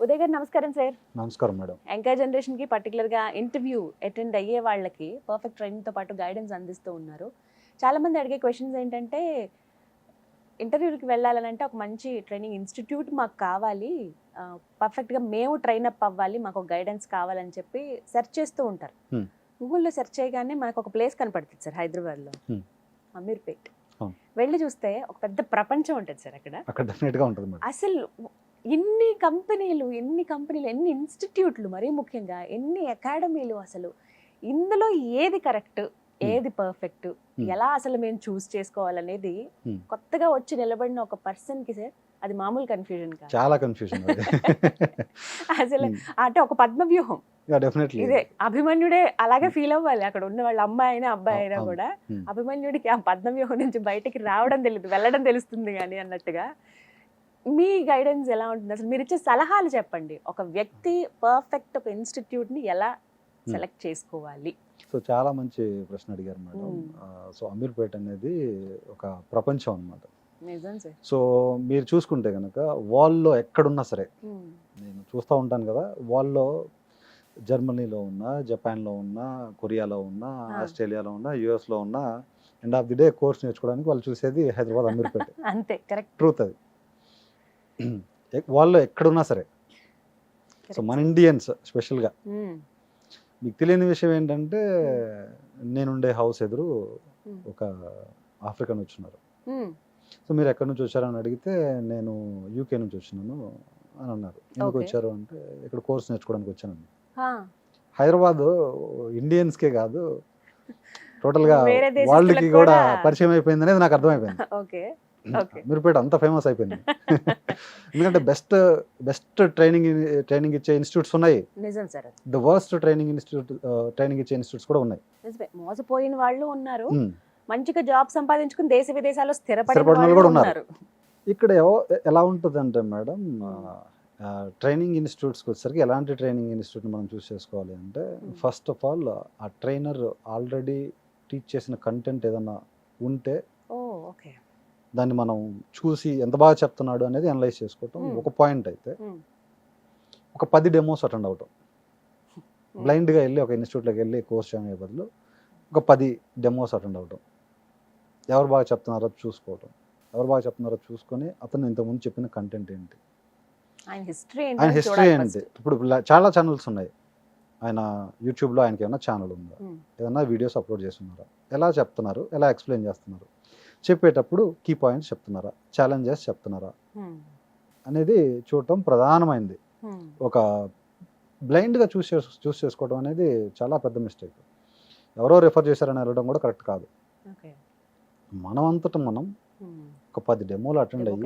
ఉదయ్ గారు నమస్కారం సార్. నమస్కారం మేడం. యంగర్ జనరేషన్ కి పర్టికులర్ గా ఇంటర్వ్యూ అటెండ్ అయ్యే వాళ్ళకి పర్ఫెక్ట్ ట్రైనింగ్ తో పాటు గైడెన్స్ అందిస్తూ ఉన్నారు. చాలా మంది అడిగే క్వశ్చన్స్ ఏంటంటే ఇంటర్వ్యూకి వెళ్ళాలంటే ఒక మంచి ట్రైనింగ్ ఇన్స్టిట్యూట్ మాకు కావాలి, పర్ఫెక్ట్గా మేము ట్రైన్ అప్ అవ్వాలి, మాకు ఒక గైడెన్స్ కావాలని చెప్పి సెర్చ్ చేస్తూ ఉంటారు. గూగుల్లో సెర్చ్ చేయగానే మనకు ఒక ప్లేస్ కనపడుతుంది సార్ హైదరాబాద్లో, అమీర్పేట్. వెళ్ళి చూస్తే ఒక పెద్ద ప్రపంచం ఉంటుంది సార్ అక్కడ డెఫినెట్గా ఉంటుంది మేడం. అసలు ఎన్ని కంపెనీలు ఎన్ని ఇన్స్టిట్యూట్లు, మరీ ముఖ్యంగా ఎన్ని అకాడమీలు, అసలు ఇందులో ఏది కరెక్ట్ ఏది పర్ఫెక్ట్, ఎలా అసలు మేము చూస్ చేసుకోవాలనేది కొత్తగా వచ్చి నిలబడిన ఒక పర్సన్ కి సార్ అది మామూలు కన్ఫ్యూజన్ కాదు, చాలా కన్ఫ్యూజన్. అసలు అంటే ఒక పద్మ వ్యూహం. ఇదే అభిమన్యుడే అలాగే ఫీల్ అవ్వాలి, అక్కడ ఉన్న వాళ్ళ అమ్మాయి అయినా అబ్బాయి అయినా కూడా అభిమన్యుడికి ఆ పద్మ వ్యూహం నుంచి బయటకి రావడం తెలియదు, వెళ్ళడం తెలుస్తుంది కానీ అన్నట్టుగా. మీ గైడెన్స్ ఎలా ఉంటుంది అసలు? మీరు ఇచ్చే సలహాలు చెప్పండి. ఒక వ్యక్తి పర్ఫెక్ట్ ఒక ఇన్స్టిట్యూట్ ని ఎలా సెలెక్ట్ చేసుకోవాలి? సో చాలా మంచి ప్రశ్న అడిగారు మేడం. సో అమీర్పేట్ అనేది ఒక ప్రపంచం అన్నమాట. సో మీరు చూసుకుంటే కనుక వాల్లో ఎక్కడున్నా సరే, నేను చూస్తూ ఉంటాను కదా, వాల్లో జర్మనీలో ఉన్నా, జపాన్లో ఉన్నా, కొరియాలో ఉన్నా, ఆస్ట్రేలియాలో ఉన్నా, యుఎస్లో ఉన్నా, end of the day course నేర్చుకోవడానికి వాళ్ళు చూసేది హైదరాబాద్ అమీర్పేట్. అంతే, కరెక్ట్, ట్రూత్ అది. వాళ్ళు ఎక్కడున్నా సరే. సో మన ఇండియన్స్ స్పెషల్గా మీకు తెలియని విషయం ఏంటంటే, నేనుండే హౌస్ ఎదురు ఒక ఆఫ్రికన్ వచ్చినారు. సో మీరు ఎక్కడి నుంచి వచ్చారని అడిగితే నేను యూకే నుంచి వచ్చినాను అని అన్నారు. ఎందుకు వచ్చారు అంటే, ఇక్కడ కోర్స్ నేర్చుకోవడానికి వచ్చాను. హైదరాబాద్ ఇండియన్స్కే కాదు, టోటల్గా వరల్డ్కి కూడా పరిచయం అయిపోయింది అనేది నాకు అర్థమైపోయింది. అమీర్పేట్ అంత ఫేమస్ అయిపోయింది. ఎందుకంటే బెస్ట్ ట్రైనింగ్ ఇచ్చే ఇన్స్టిట్యూట్స్ ఉన్నాయి. ద వర్స్ట్ ట్రైనింగ్ ఇచ్చే ఇన్స్టిట్యూట్స్ కూడా ఉన్నాయి. మోసపోయిన వాళ్ళు ఉన్నారు, మంచిగా జాబ్ సంపాదించుకుని దేశ విదేశాల్లో స్థిరపడిన వాళ్ళు కూడా ఉన్నారు. ఇక్కడ ఎలా ఉంటుంది అంటే మేడం, ట్రైనింగ్ ఇన్స్టిట్యూట్స్కి వచ్చేసరికి ఎలాంటి ట్రైనింగ్ ఇన్స్టిట్యూట్ మనం చూస్ చేసుకోవాలి అంటే, ఫస్ట్ ఆఫ్ ఆల్ ఆ ట్రైనర్ ఆల్రెడీ టీచ్ చేసిన కంటెంట్ ఏదన్నా ఉంటే దాన్ని మనం చూసి ఎంత బాగా చెప్తున్నాడు అనేది అనలైజ్ చేసుకోవటం ఒక పాయింట్ అయితే, ఒక 10 డెమోస్ అటెండ్ అవటం. బ్లైండ్గా వెళ్ళి ఒక ఇన్స్టిట్యూట్లోకి వెళ్ళి కోర్స్ జాయిన్ అయ్యే బదులు ఒక 10 డెమోస్ అటెండ్ అవటం, ఎవరు బాగా చెప్తున్నారో చూసుకోవటం. ఎవరు బాగా చెప్తున్నారో చూసుకొని అతను ఇంతకుముందు చెప్పిన కంటెంట్ ఏంటి, ఆయన హిస్టరీ ఏంటి. ఇప్పుడు చాలా ఛానల్స్ ఉన్నాయి. ఆయన యూట్యూబ్లో ఆయనకి ఏమైనా ఛానల్ ఉందా, ఏదైనా వీడియోస్ అప్లోడ్ చేస్తున్నారా, ఎలా చెప్తున్నారు, ఎలా ఎక్స్ప్లెయిన్ చేస్తున్నారు, చెప్పేటప్పుడు కీ పాయింట్స్ చెప్తున్నారా, ఛాలెంజెస్ చెప్తున్నారా అనేది చూడటం ప్రధానమైంది. ఒక బ్లైండ్గా చూస్ చేసుకోవడం అనేది చాలా పెద్ద మిస్టేక్. ఎవరో రెఫర్ చేశారని వెళ్ళడం కూడా కరెక్ట్ కాదు. మనం అంతటా మనం ఒక 10 డెమోలు అటెండ్ అయ్యి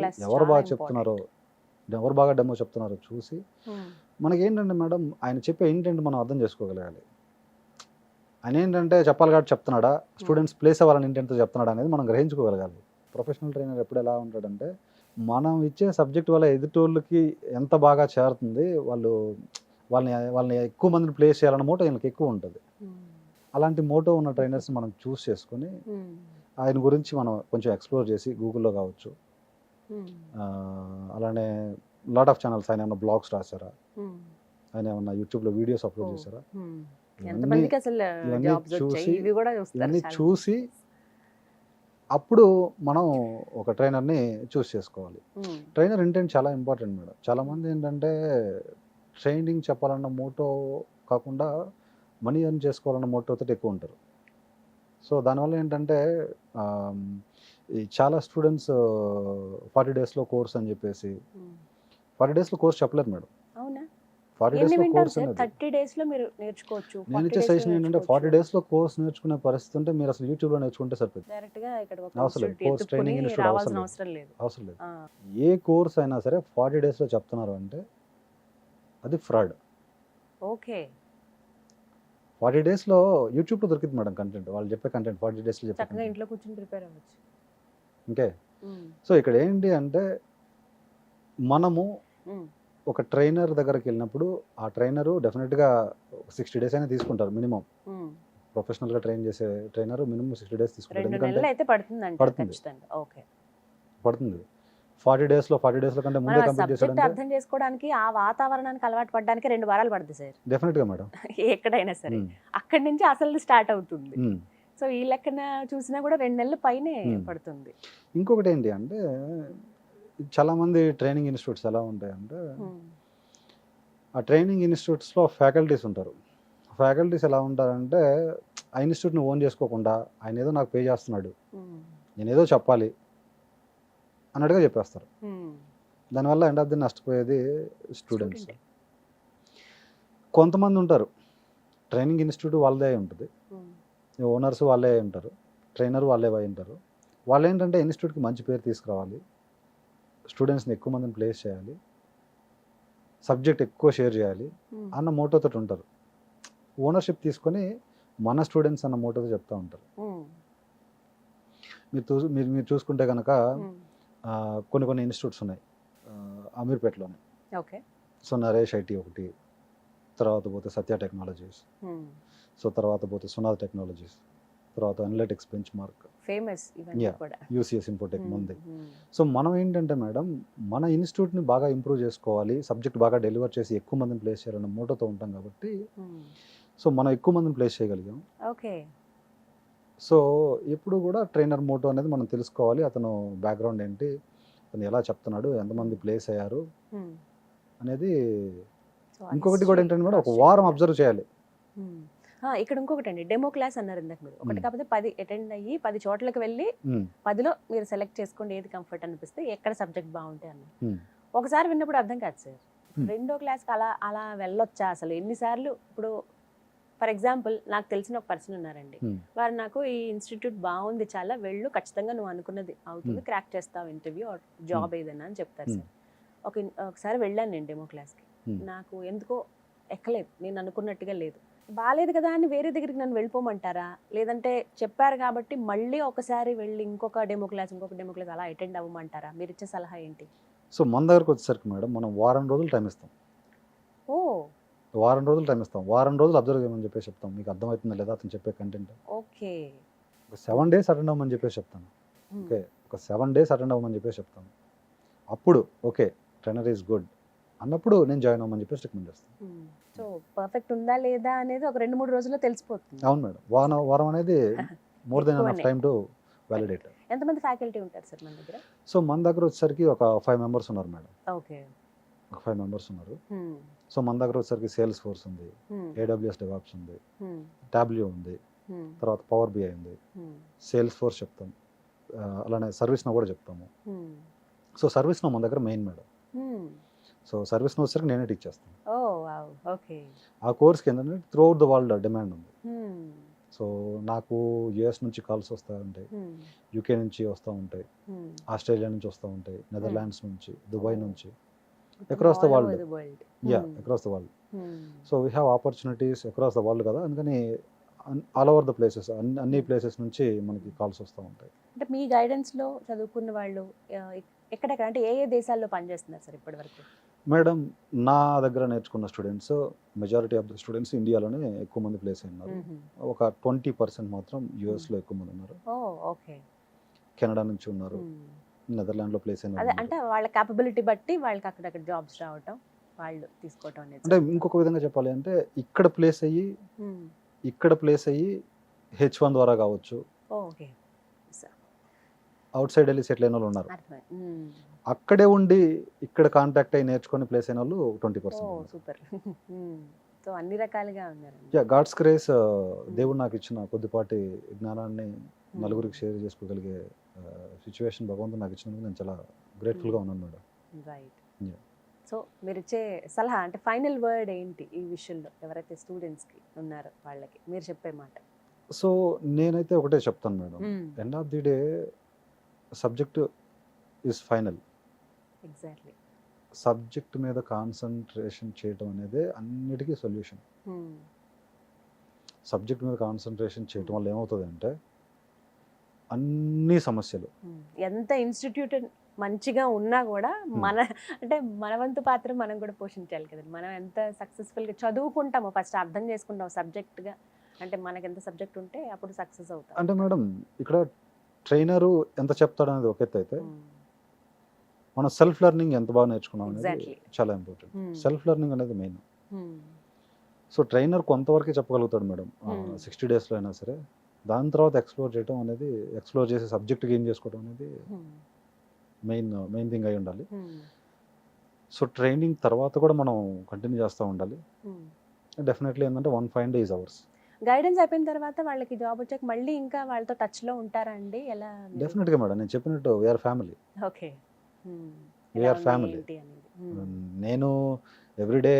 ఎవరు బాగా డెమో చెప్తున్నారో చూసి, మనకేంటంటే మేడం, ఆయన చెప్పే ఇంటెంట్ మనం అర్థం చేసుకోగలగాలి. ఆయన ఏంటంటే చెప్పాలి కాబట్టి చెప్తున్నాడా, స్టూడెంట్స్ ప్లేస్ అవ్వాలని ఇంటెంట్తో చెప్తున్నాడా అనేది మనం గ్రహించుకోగలగాలి. ప్రొఫెషనల్ ట్రైనర్ ఎప్పుడు ఎలా ఉంటాడంటే, మనం ఇచ్చే సబ్జెక్ట్ వల్ల ఎదుటోళ్ళకి ఎంత బాగా చేరుతుంది, వాళ్ళని ఎక్కువ మందిని ప్లేస్ చేయాలన్న మోటో వీళ్ళకి ఎక్కువ ఉంటుంది. అలాంటి మోటో ఉన్న ట్రైనర్స్ మనం చూస్ చేసుకొని ఆయన గురించి మనం కొంచెం ఎక్స్ప్లోర్ చేసి, గూగుల్లో కావచ్చు, అలానే లాట్ ఆఫ్ ఛానల్స్, ఆయన ఏమన్నా బ్లాగ్స్ రాశారా, ఆయన ఏమన్నా యూట్యూబ్లో వీడియోస్ అప్లోడ్ చేశారా, ఇవన్నీ చూసి అప్పుడు మనం ఒక ట్రైనర్ని చూస్ చేసుకోవాలి. ట్రైనర్ ఇంటెంట్ చాలా ఇంపార్టెంట్ మేడం. చాలామంది ఏంటంటే ట్రైనింగ్ చెప్పాలన్న మోటో కాకుండా మనీ ఎర్న్ చేసుకోవాలన్న మోటోతో ఎక్కువ ఉంటారు. సో దానివల్ల ఏంటంటే ఈ చాలా స్టూడెంట్స్ 40 డేస్లో కోర్స్ అని చెప్పేసి 40 డేస్లో కోర్స్ చెప్పలేరు మేడం. 40 డేస్లో కోర్స్ అనేది 30 డేస్లో మీరు నేర్చుకోవచ్చు. నేను ఇచ్చే సజెషన్ ఏంటంటే 40 డేస్లో కోర్స్ నేర్చుకునే పరిస్థితి ఉంటే మీరు అసలు యూట్యూబ్లో నేర్చుకుంటే సరిపోతుంది. అవసరం లేదు, కోర్స్ ట్రైనింగ్ ఇన్స్టిట్యూట్ అవసరం లేదు. ఏ కోర్స్ అయినా సరే 40 డేస్లో చెప్తున్నారు అంటే అది ఫ్రాడ్. 40 డేస్లో యూట్యూబ్లో దొరికింది మేడం కంటెంట్, వాళ్ళు చెప్పే కంటెంట్ 40 డేస్లో చెప్పారు, ఇంట్లో కూర్చొని ప్రిపేర్ అవ్వచ్చు. ఓకే. సో ఇక్కడ ఏంటి అంటే, మనము ఒక ట్రైనర్ దగ్గరికి వెళ్ళినప్పుడు ఆ ట్రైనరు డెఫినెట్గా 60 డేస్ అయినా తీసుకుంటారు మినిమం. ప్రొఫెషనల్గా ట్రైన్ చేసే ట్రైనర్ మినిమం 60 డేస్ తీసుకుంటారు. ఎందుకంటే పడుతుంది. 40 డేస్లో కంటే ముందే మనం ఆ కంప్లీట్ సబ్జెక్ట్ చేశాడంటే అర్థం చేసుకోవడానికి ఆ వాతావరణానికి అలవాటు పడడానికి 2 వారాలు పడుతుంది సార్. డెఫినెట్గా మేడం. ఎక్కడైనా సరే అక్కడి నుంచి అసలు స్టార్ట్ అవుతుంది. మ్మ్. సో ఈ లెక్కన చూసినా కూడా 2 నెలల పైనే పడుతుంది. ఇంకొకటి ఏంటి అంటే చాలామంది ట్రైనింగ్ ఇన్స్టిట్యూట్స్ ఎలా ఉంటాయంటే ఆ ట్రైనింగ్ ఇన్స్టిట్యూట్స్లో ఫ్యాకల్టీస్ ఉంటారు. ఫ్యాకల్టీస్ ఎలా ఉంటారంటే ఆ ఇన్స్టిట్యూట్ని ఓన్ చేసుకోకుండా ఆయన ఏదో నాకు పే చేస్తున్నాడు, నేను ఏదో చెప్పాలి అన్నట్టుగా చెప్పేస్తారు. దానివల్ల ఎండ్ ఆఫ్ ది నష్టపోయేది స్టూడెంట్స్. కొంతమంది ఉంటారు ట్రైనింగ్ ఇన్స్టిట్యూట్ వాళ్ళదే అయి ఉంటుంది, ఓనర్స్ వాళ్ళే అయి ఉంటారు, ట్రైనర్ వాళ్ళే అయి ఉంటారు. వాళ్ళు ఏంటంటే ఇన్స్టిట్యూట్కి మంచి పేరు తీసుకురావాలి, స్టూడెంట్స్ని ఎక్కువ మందిని ప్లేస్ చేయాలి, సబ్జెక్ట్ ఎక్కువ షేర్ చేయాలి అన్న మోటోతో ఉంటారు. ఓనర్షిప్ తీసుకొని మన స్టూడెంట్స్ అన్న మోటోతో చెప్తూ ఉంటారు. మీరు చూసుకుంటే కనుక కొన్ని ఇన్స్టిట్యూట్స్ ఉన్నాయి అమీర్పేటలోనే. ఓకే. సో నరేష్ ఐటీ ఒకటి, తర్వాత పోతే సత్య టెక్నాలజీస్, సో తర్వాత పోతే సునాద్ టెక్నాలజీస్, తర్వాత analytics benchmark, famous UCS ఇంపోటెక్ మంది. సో మనం ఏంటంటే మేడం మన ఇన్స్టిట్యూట్ని బాగా ఇంప్రూవ్ చేసుకోవాలి, సబ్జెక్ట్ బాగా డెలివర్ చేసి ఎక్కువ మందిని ప్లేస్ చేయాలన్న మోటోతో ఉంటాం కాబట్టి సో మనం ఎక్కువ మందిని ప్లేస్ చేయగలిగాం. ఓకే. సో ఎప్పుడు కూడా ట్రైనర్ మోటో అనేది మనం తెలుసుకోవాలి, అతను బ్యాక్గ్రౌండ్ ఏంటి, అతను ఎలా చెప్తున్నాడు, ఎంతమంది ప్లేస్ అయ్యారు అనేది. ఇంకొకటి కూడా ఏంటంటే మేడం ఒక వారం అబ్జర్వ్ చేయాలి. ఇక్కడ ఇంకొకటి అండి, డెమో క్లాస్ అన్నారు ఇందాక మీరు. ఒకటి కాకపోతే 10 అటెండ్ అయ్యి 10 చోట్లకి వెళ్ళి 10లో మీరు సెలెక్ట్ చేసుకోండి ఏది కంఫర్ట్ అనిపిస్తే, ఎక్కడ సబ్జెక్ట్ బాగుంటాయి అన్న. ఒకసారి విన్నప్పుడు అర్థం కాదు సార్, రెండో క్లాస్కి అలా అలా వెళ్ళొచ్చా అసలు? ఎన్నిసార్లు ఇప్పుడు ఫర్ ఎగ్జాంపుల్ నాకు తెలిసిన ఒక పర్సన్ ఉన్నారండి, వారు నాకు ఈ ఇన్స్టిట్యూట్ బాగుంది చాలా వెళ్ళు, ఖచ్చితంగా నువ్వు అనుకున్నది అవుతుంది, క్రాక్ చేస్తావు ఇంటర్వ్యూ ఆర్ జాబ్ ఏదైనా అని చెప్తారు సార్. ఒకసారి వెళ్ళాను నేను డెమో క్లాస్కి, నాకు ఎందుకో ఎక్కలేదు, నేను అనుకున్నట్టుగా లేదు. బాగాలేదు కదా అని వేరే దగ్గరికి నన్ను వెళ్ళిపోమంటారా, లేదంటే చెప్పారు కాబట్టి మళ్ళీ ఒకసారి వెళ్ళి ఇంకొక డెమో క్లాస్ అలా అటెండ్ అవ్వమంటారా? మీరు ఇచ్చే సలహా ఏంటి? సో మన దగ్గరకు వచ్చేసరికి మేడం మనం వారం రోజులు టైం ఇస్తాం. ఓ, వారం రోజులు టైం ఇస్తాం, వారం రోజులు అబ్జర్వ్ చేయమని చెప్పేసి చెప్తాం. మీకు అర్థమవుతుందా లేదా అతను చెప్పే కంటెంట్? ఓకే. ఒక 7 days అటెండ్ అవ్వమని చెప్పేసి చెప్తాను. ఓకే, ఒక 7 days అటెండ్ అవ్వమని చెప్పేసి చెప్తాను. అప్పుడు ఓకే ట్రైనర్ ఈజ్ గుడ్ అన్నప్పుడు నేను జాయిన్ అవ్వమని చెప్పేసి రికమెండ్ చేస్తాను. సో పర్ఫెక్ట్ ఉందా లేదా అనేది ఒక 2-3 రోజుల్లో తెలిసిపోతుంది. అవును మేడం, వారం అనేది more than enough time to validate. ఎంతమంది ఫ్యాకల్టీ ఉంటారు సార్ మన దగ్గర? సో మన దగ్గర వచ్చేసరికి ఒక 5 members ఉన్నారు మేడం. ఓకే, ఒక 5 members ఉన్నారు. సో మన దగ్గర వచ్చేసరికి సేల్స్ ఫోర్స్ ఉంది, AWS డెవాప్స్ ఉంది, టాబ్లియో ఉంది, తర్వాత పవర్ BI ఉంది, సేల్స్ ఫోర్స్ చెప్తాం, అలానే సర్వీస్ నో కూడా చెప్తాము. సో సర్వీస్ నో మన దగ్గర మెయిన్ మేడం. సో సర్వీస్ నో వచ్చేసరికి నేనే టీచ్ చేస్తాను. ఆ కోర్స్కి ఏంటంటే throughout the world demand ఉంది. సో నాకు US నుంచి కాల్స్ వస్తూ ఉంటాయి, UK నుంచి వస్తూ ఉంటాయి, ఆస్ట్రేలియా నుంచి వస్తూ ఉంటాయి, నెదర్లాండ్స్ నుంచి, దుబాయ్ నుంచి, across the world. Across the world. So we have opportunities across the world కదా, అందుకని ఆల్ ఓవర్ ద ప్లేసెస్, అన్ని ప్లేసెస్ నుంచి మనకి కాల్స్ వస్తూ ఉంటాయి. అంటే మీ గైడెన్స్లో చదువుకున్న వాళ్ళు ఎక్కడెక్కడ, అంటే ఏ దేశాల్లో పనిచేస్తున్నారు సార్ ఇప్పటి వరకు? మేడం నా దగ్గర నేర్చుకున్న students majority of the students ఇండియాలోనే ఎక్కువ మంది ప్లేస్ అయినారు. ఒక 20% మాత్రం యుఎస్లో ఎక్కువ మంది ఉన్నారు, కెనడా నుంచి ఉన్నారు, నెదర్లాండ్లో ప్లేస్ అయినారు. అంటే వాళ్ళ క్యాపబిలిటీ బట్టి వాళ్ళకి అక్కడక్కడ జాబ్స్ రావటం, వాళ్ళు తీసుకోవటం అనేది. అంటే ఇంకొక విధంగా చెప్పాలి అంటే ఇక్కడ ప్లేస్ అయ్యి H1 ద్వారా కావచ్చు, అవుట్ సైడ్ వెళ్ళి సెటిల్ అయిన వాళ్ళు ఉన్నారు, అక్కడే ఉండి ఇక్కడ కాంటాక్ట్ అయ్యి నేర్చుకొని ప్లేస్ అయిన వాళ్ళు 20%. సూపర్. సో అన్ని రకాలుగా ఉన్నారు. గాడ్స్ గ్రేస్, దేవుడు నాకు ఇచ్చిన కొద్దిపాటి జ్ఞానాన్ని నలుగురికి షేర్ చేసుకోగలిగే సిచ్యువేషన్ భగవంతుడు నాకు ఇచ్చినందుకు నేను చాలా గ్రేట్ఫుల్గా ఉన్నాను మేడం. రైట్. సో మీరు ఇచ్చే సలహా అంటే ఫైనల్ వర్డ్ ఏంటి ఈ విషయంలో, ఎవరైతే స్టూడెంట్స్కి ఉన్నారో వాళ్ళకి మీరు చెప్పే మాట? సో నేనైతే ఒకటే చెప్తాను madam, end of the day subject is final. Exactly. Subject మీద కాన్సన్ట్రేషన్ చేయడం అనేది అన్నిటికీ సొల్యూషన్. సబ్జెక్ట్ మీద కాన్సన్ట్రేషన్ చేయడం వల్ల ఏమవుతుంది అంటే అన్ని సమస్యలు, ఎంత ఇన్స్టిట్యూట్ మంచిగా ఉన్నా కూడా మన వంతు పాత్ర మనం కూడా పోషించాలి కదండి. మనం ఎంత సక్సెస్ఫుల్గా చదువుకుంటామో ఫస్ట్ అర్థం చేసుకుంటాం సబ్జెక్ట్గా, అంటే మనకి ఎంత సబ్జెక్ట్ ఉంటే అప్పుడు సక్సెస్ అవుతాం. అంటే మేడం ఇక్కడ ట్రైనరు ఎంత చెప్తాడు అనేది ఒక ఎత్తు అయితే, మనం సెల్ఫ్ లెర్నింగ్ ఎంత బాగా నేర్చుకున్నాం అనేది ఎగ్జాక్ట్లీ. చాలా ఇంపార్టెంట్. సెల్ఫ్ లెర్నింగ్ అనేది మెయిన్. Hmm. సో ట్రైనర్ కొంతవరకే చెప్పగలుగుతాడు మేడం, 60 డేస్లో అయినా సరే. దాని తర్వాత ఎక్స్ప్లోర్ చేయడం అనేది, ఎక్స్ప్లోర్ చేసే సబ్జెక్ట్ గెయిన్ చేసుకోవడం అనేది మెయిన్ థింగ్ అయి ఉండాలి. సో ట్రైనింగ్ తర్వాత కూడా మనం కంటిన్యూ చేస్తూ ఉండాలి. డెఫినెట్లీ ఏంటంటే 1 fine day is ours. Guidance అయిపోయిన తర్వాత వాళ్ళకి జాబ్ వచ్చాక మళ్ళీ ఇంకా వాళ్ళతో టచ్ లో ఉంటారా అండి? ఎలా? డెఫినెట్గా మేడం, నేను చెప్పినట్టు we are family. Okay. We are family. నేను ఎవ్రీడే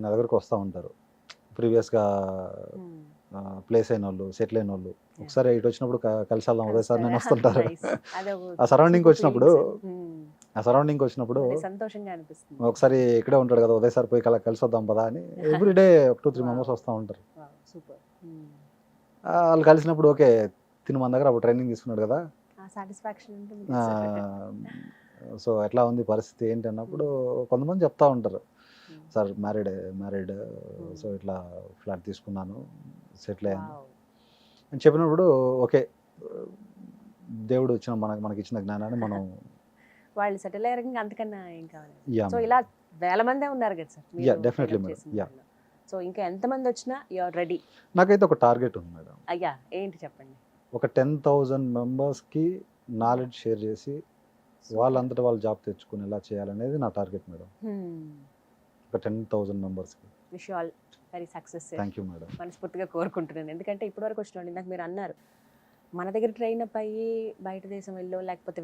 నా దగ్గరకు వస్తూ ఉంటారు, ప్రీవియస్గా ప్లేస్ అయిన వాళ్ళు, సెటిల్ అయిన వాళ్ళు. ఒకసారి ఇటు వచ్చినప్పుడు కలిసి వెళ్దాం ఉదయసారి నేను వస్తుంటారు. ఆ సరౌండింగ్ వచ్చినప్పుడు సంతోషంగా అనిపిస్తుంది. ఒకసారి ఇక్కడే ఉంటాడు కదా ఉదయసారి, పోయి కలిసి వద్దాం పదా అని ఎవ్రీడే 2-3 మెంబర్స్ వస్తూ ఉంటారు. సూపర్. వాళ్ళు కలిసినప్పుడు ఓకే తిని మన దగ్గర అప్పుడు ట్రైనింగ్ తీసుకున్నాడు కదా, సాటిస్ఫాక్షన్ ఉంటుంది. సో ఎట్లా ఉంది పరిస్థితి ఏంటి అన్నప్పుడు కొంతమంది చెప్తా ఉంటారు, సార్ మ్యారీడ్, సో ఇట్లా ఫ్లాట్ తీసుకున్నాను, సెటిల్ అయ్యాను అని చెప్పినప్పుడు ఓకే, దేవుడు ఇచ్చిన మనకి ఇచ్చిన జ్ఞానాన్ని మనం వాళ్ళు సెటిల్ అయ్యారు, ఇంకా అంతకన్నా ఏం కావాలి. Yeah, సో ఇలా వేల మందే ఉన్నారు కదా సార్ మీరు Yeah, definitely, train up madam. చేసిన Yeah. వాళ్ళు. సో ఇంకా ఎంతమంది వచ్చినా యు ఆర్ రెడీ. నాకైతే ఒక టార్గెట్ ఉంది మేడం. అయ్యా ఏంటి చెప్పండి. ఒక 10,000 మెంబర్స్కి నాలెడ్జ్ షేర్ చేసి వాళ్ళంతటా వాళ్ళు జాబ్ తెచ్చుకునేలా చేయాలనేది నా టార్గెట్ మేడం. ఒక 10,000 మెంబర్స్కి. Wish all very success. Thank you madam. మనస్ఫూర్తిగా కోరుకుంటున్నాను. ఎందుకంటే ఇప్పటివరకు వచ్చిన ఇందాక మీరు అన్నారు, మన దగ్గర ట్రైన్ అప్ అయ్యి బయట దేశం వెళ్ళో లేకపోతే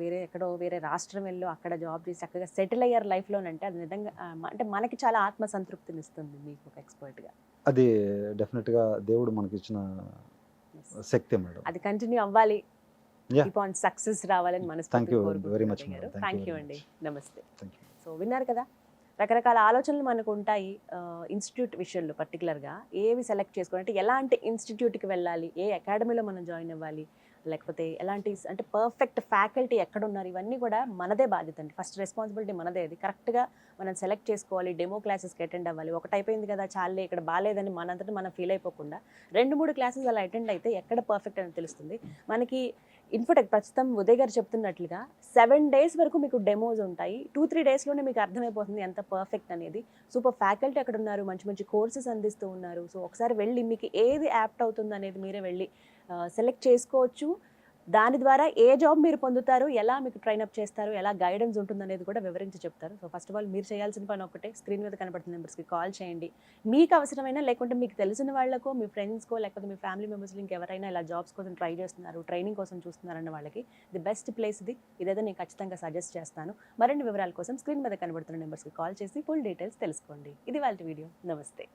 వేరే రాష్ట్రం వెళ్ళో అక్కడ జాబ్ చేసి చక్కగా సెటిల్ అయ్యారు లైఫ్లోనంటే అది నిజంగా అంటే మనకి చాలా ఆత్మసంతృప్తిని ఇస్తుంది మీకు ఒక ఎక్స్పర్ట్గా. అది డెఫినెట్గా దేవుడు మనకి ఇచ్చిన శక్తి మేడం. అది కంటిన్యూ అవ్వాలి, Yeah. కీప్ ఆన్ సక్సెస్ రావాలని Thank మనస్ఫూర్తిగా you very కోరుకుంటున్నాను much, అజయ్ గారు. madam. Thank thank you you very అండి. నమస్తే. Thank you. సో విన్నారు కదా, రకరకాల ఆలోచనలు మనకు ఉంటాయి ఇన్స్టిట్యూట్ విషయంలో. పర్టికులర్గా ఏవి సెలెక్ట్ చేసుకోవాలి అంటే ఎలాంటి ఇన్స్టిట్యూట్కి వెళ్ళాలి, ఏ అకాడమీలో మనం జాయిన్ అవ్వాలి, లేకపోతే ఎలాంటి అంటే పర్ఫెక్ట్ ఫ్యాకల్టీ ఎక్కడ ఉన్నారు, ఇవన్నీ కూడా మనదే బాధ్యత అండి. ఫస్ట్ రెస్పాన్సిబిలిటీ మనదే. అది కరెక్ట్గా మనం సెలెక్ట్ చేసుకోవాలి, డెమో క్లాసెస్కి అటెండ్ అవ్వాలి. ఒకటి అయిపోయింది కదా చాలే ఇక్కడ బాగాలేదని మనంతటా మనం ఫీల్ అయిపోకుండా 2-3 క్లాసెస్ అలా అటెండ్ అయితే ఎక్కడ పర్ఫెక్ట్ అని తెలుస్తుంది మనకి. ఇన్ఫోటెక్ ప్రస్తుతం ఉదయ్ గారు చెప్తున్నట్లుగా 7 days వరకు మీకు డెమోస్ ఉంటాయి. 2-3 daysలోనే మీకు అర్థమైపోతుంది ఎంత పర్ఫెక్ట్ అనేది. సూపర్ ఫ్యాకల్టీ అక్కడ ఉన్నారు, మంచి మంచి కోర్సెస్ అందిస్తూ ఉన్నారు. సో ఒకసారి వెళ్ళి మీకు ఏది యాప్ట్ అవుతుంది అనేది మీరే వెళ్ళి సెలెక్ట్ చేసుకోవచ్చు. దాని ద్వారా ఏ జాబ్ మీరు పొందుతారు, ఎలా మీకు ట్రైన్అప్ చేస్తారు, ఎలా గైడెన్స్ ఉంటుంది అనేది కూడా వివరించి చెప్తారు. సో ఫస్ట్ ఆఫ్ ఆల్ మీరు చేయాల్సిన పని ఒకటే, స్క్రీన్ మీద కనబడుతున్న నెంబర్స్కి కాల్ చేయండి. మీకు అవసరమైన లేకుంటే మీకు తెలిసిన వాళ్ళకో, మీ ఫ్రెండ్స్కో, లేకపోతే మీ ఫ్యామిలీ మెంబర్స్లో ఇంకెవరైనా ఇలా జాబ్స్ కోసం ట్రై చేస్తున్నారు, ట్రైనింగ్ కోసం చూస్తున్నారన్న వాళ్ళకి ది బెస్ట్ ప్లేస్ ఇది. ఇదైతే నేను ఖచ్చితంగా సజెస్ట్ చేస్తాను. మరిన్ని వివరాల కోసం స్క్రీన్ మీద కనబడుతున్న నెంబర్స్కి కాల్ చేసి ఫుల్ డీటెయిల్స్ తెలుసుకోండి. ఇది వాళ్ళ వీడియో. నమస్తే.